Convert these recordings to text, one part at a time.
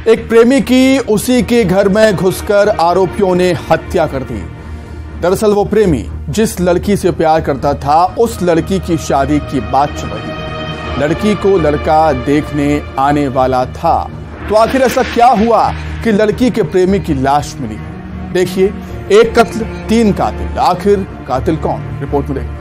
एक प्रेमी की उसी के घर में घुसकर आरोपियों ने हत्या कर दी। दरअसल वो प्रेमी जिस लड़की से प्यार करता था उस लड़की की शादी की बात चल रही। लड़की को लड़का देखने आने वाला था, तो आखिर ऐसा क्या हुआ कि लड़की के प्रेमी की लाश मिली? देखिए, एक कत्ल, 3 कातिल। आखिर कातिल कौन? रिपोर्ट में देखिए।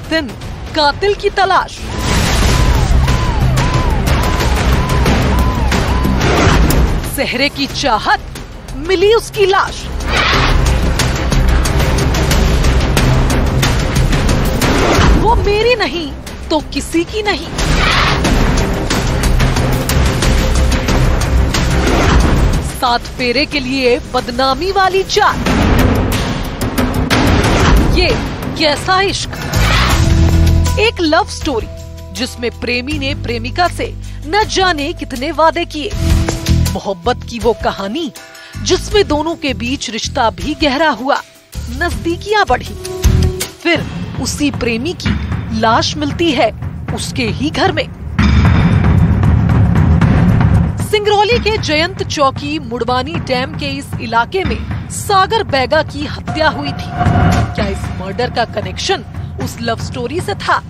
दिन कातिल की तलाश। सेहरे की चाहत, मिली उसकी लाश। वो मेरी नहीं तो किसी की नहीं। सात फेरे के लिए बदनामी वाली चाल। ये कैसा इश्क? एक लव स्टोरी जिसमें प्रेमी ने प्रेमिका से न जाने कितने वादे किए। मोहब्बत की वो कहानी जिसमें दोनों के बीच रिश्ता भी गहरा हुआ, नजदीकियां बढ़ी। फिर उसी प्रेमी की लाश मिलती है उसके ही घर में। सिंगरौली के जयंत चौकी मुड़वानी डैम के इस इलाके में सागर बैगा की हत्या हुई थी। क्या इस मर्डर का कनेक्शन उस लव स्टोरी से था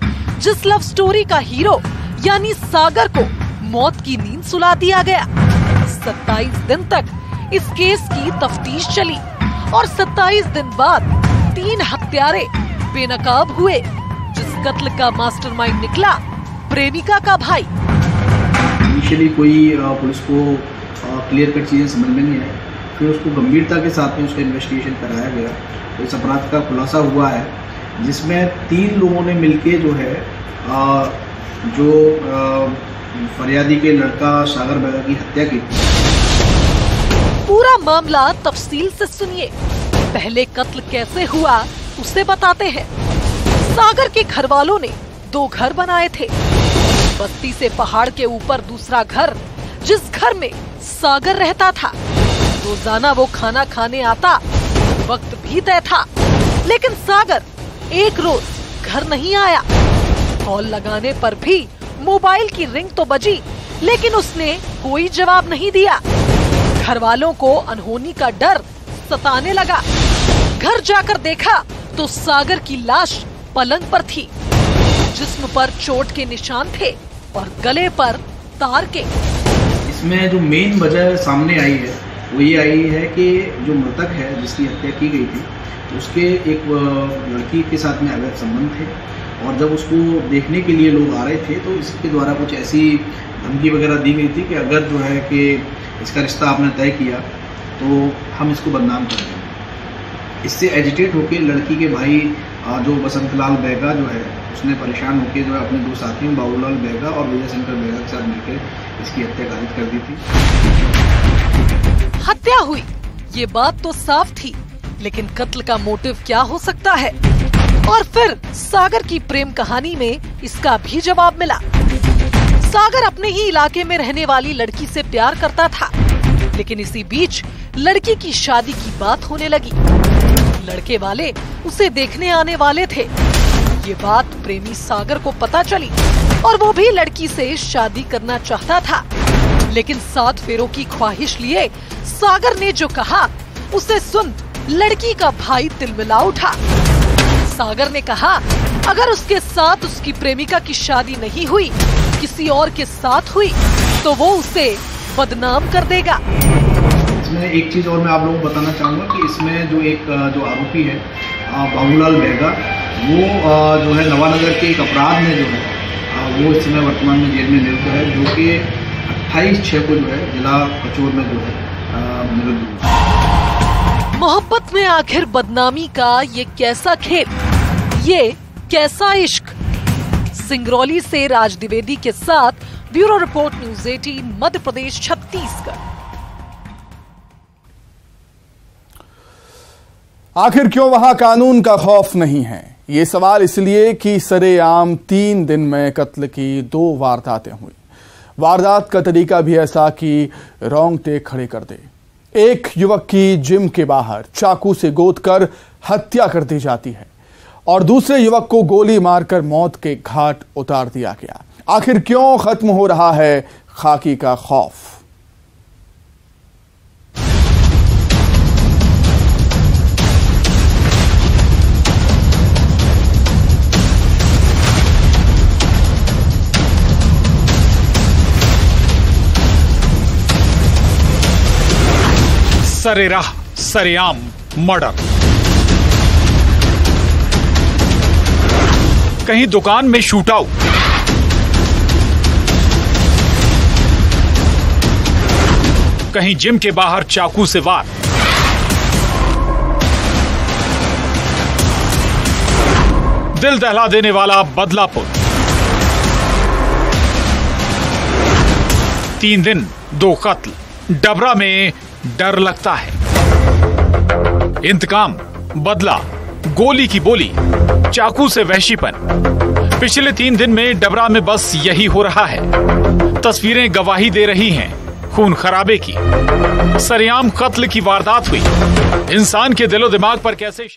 जिस लव स्टोरी का हीरो यानी सागर को मौत की नींद सुला दिया गया? 27 दिन तक इस केस की तफ्तीश चली और 27 दिन बाद 3 हत्यारे बेनकाब हुए। जिस कत्ल का मास्टरमाइंड निकला, प्रेमिका का भाई। इनिशियली कोई पुलिस को क्लियर कट चीजें समझ में नहीं आई, फिर उसको गंभीरता के साथ में उसका इन्वेस्टिगेशन कराया गया। तो इस अपराध का खुलासा हुआ है जिसमें 3 लोगों ने मिलके जो है फरियादी के लड़का सागर बैगा की हत्या की। पूरा मामला तफसील से सुनिए। पहले कत्ल कैसे हुआ उसे बताते हैं। सागर के घर वालों ने 2 घर बनाए थे। बस्ती से पहाड़ के ऊपर दूसरा घर, जिस घर में सागर रहता था। रोजाना वो खाना खाने आता, वक्त भी तय था। लेकिन सागर एक रोज घर नहीं आया। कॉल लगाने पर भी मोबाइल की रिंग तो बजी, लेकिन उसने कोई जवाब नहीं दिया। घर वालों को अनहोनी का डर सताने लगा। घर जाकर देखा तो सागर की लाश पलंग पर थी। जिस्म पर चोट के निशान थे और गले पर तार के। इसमें जो मेन वजह सामने आई है वो ये आई है कि जो मृतक है जिसकी हत्या की गई थी उसके एक लड़की के साथ में अवैध संबंध थे, और जब उसको देखने के लिए लोग आ रहे थे तो इसके द्वारा कुछ ऐसी धमकी वगैरह दी गई थी कि अगर जो है कि इसका रिश्ता आपने तय किया तो हम इसको बदनाम कर देंगे। इससे एजिटेट होकर लड़की के भाई जो बसंतलाल बैगा जो है उसने परेशान होकर जो है अपने 2 साथियों बाबूलाल बैगा और विजय शंकर बैगा के साथ मिलकर इसकी हत्या कारित कर दी थी। हत्या हुई ये बात तो साफ थी, लेकिन कत्ल का मोटिव क्या हो सकता है? और फिर सागर की प्रेम कहानी में इसका भी जवाब मिला। सागर अपने ही इलाके में रहने वाली लड़की से प्यार करता था, लेकिन इसी बीच लड़की की शादी की बात होने लगी। लड़के वाले उसे देखने आने वाले थे। ये बात प्रेमी सागर को पता चली और वो भी लड़की से शादी करना चाहता था। लेकिन 7 फेरों की ख्वाहिश लिए सागर ने जो कहा उसे सुन लड़की का भाई तिलमिला उठा। सागर ने कहा अगर उसके साथ उसकी प्रेमिका की शादी नहीं हुई, किसी और के साथ हुई, तो वो उसे बदनाम कर देगा। इसमें एक चीज और मैं आप लोगों को बताना चाहूंगा कि इसमें जो आरोपी है बाबूलाल बैगा, वो जो है नवानगर के एक अपराध में जो है वो इस समय वर्तमान में जेल में नियुक्त है, जो कि 28/6 को जो है जिला कचोर में जो है निरुद्ध हुआ। मोहब्बत में आखिर बदनामी का ये कैसा खेल, ये कैसा इश्क? सिंगरौली से राज द्विवेदी के साथ bureau report, news 18, Madhya Pradesh, Chhattisgarh. आखिर क्यों वहां कानून का खौफ नहीं है? ये सवाल इसलिए कि सरेआम 3 दिन में कत्ल की 2 वारदातें हुई। वारदात का तरीका भी ऐसा कि रोंगटे खड़े कर दे। एक युवक की जिम के बाहर चाकू से गोदकर हत्या कर दी जाती है और दूसरे युवक को गोली मारकर मौत के घाट उतार दिया गया। आखिर क्यों खत्म हो रहा है खाकी का खौफ? सरेराह सरेआम मर्डर। कहीं दुकान में शूटआउट, कहीं जिम के बाहर चाकू से वार। दिल दहला देने वाला बदलापुर। 3 दिन 2 कत्ल। डबरा में डर लगता है। इंतकाम, बदला, गोली की बोली, चाकू से वहशीपन। पिछले 3 दिन में डबरा में बस यही हो रहा है। तस्वीरें गवाही दे रही हैं खून खराबे की। सरेआम कत्ल की वारदात हुई। इंसान के दिलो दिमाग पर कैसे।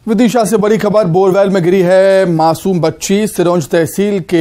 विदिशा से बड़ी खबर। बोरवेल में गिरी है मासूम बच्ची। सिरोंज तहसील के